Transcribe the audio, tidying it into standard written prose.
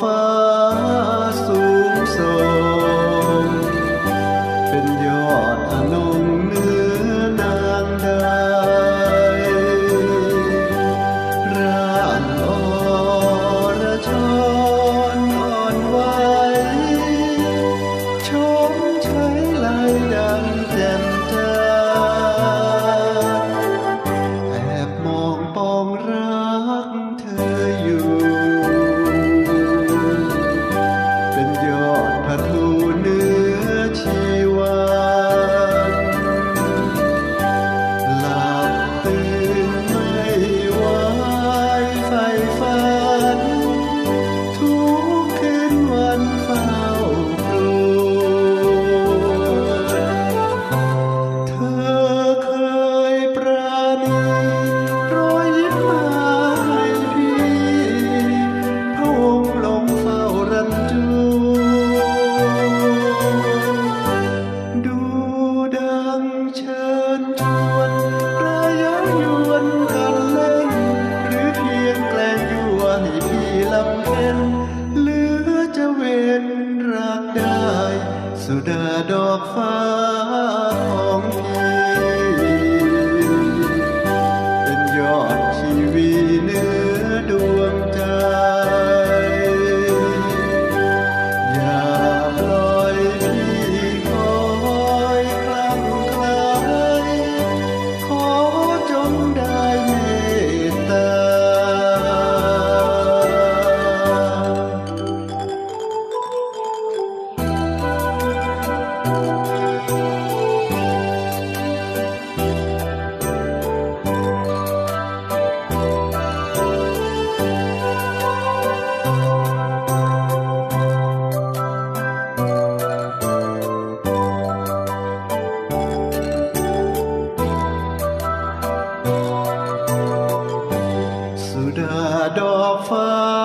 ฟ้าสูงส่งเป็นยอดอนงเนื้อนางใดร่างอ่อนช้อนอ่อนไหวชมใช้ลายดังแจ่มจ้าแอบมองปองรักเธออยู่เป็นยอดพระทูเนื้อชีวันหลับตื่นไม่ไหวใฝ่ฝันทุกคืนวันเฝ้าครวญเธอเคยปราณีรอยยิ้มมาให้พี่พระองค์ลงเฝ้ารันจวนดูดังเชิญชวนระย้ายวนกันเล่นหรือเพียงแกล้งยั่วให้พี่ลำเพ็ญเหลือจะเว้นรักได้สุดาดอกฟ้าของพี่เป็นยอดชีวีเนื้อดวงใจอย่าปล่อยพี่คอยคลั่งไคล้ขอจงได้เมตตาสุดาดอกฟ้า